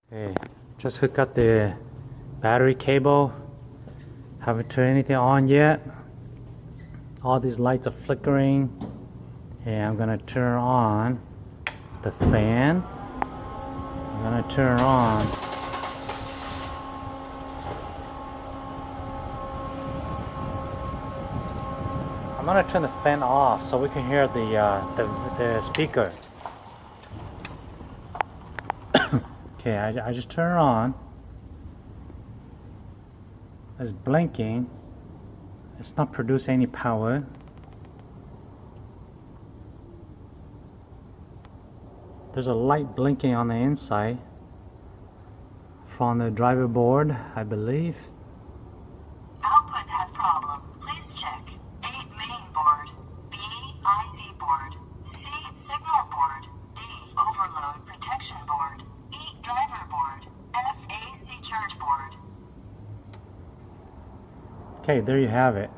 Okay, just hook up the battery cable. Haven't turned anything on yet. All these lights are flickering. And I'm gonna turn on the fan. I'm gonna turn on I'm gonna turn the fan off so we can hear the speaker. Okay, I just turn it on. It's blinking. It's not producing any power. There's a light blinking on the inside from the driver board, I believe. Output has problem. Please check. A. Main board. B. IC board. C. Signal board. D. Overload protection board. E. Driver board. F. AC charge board. Okay, there you have it.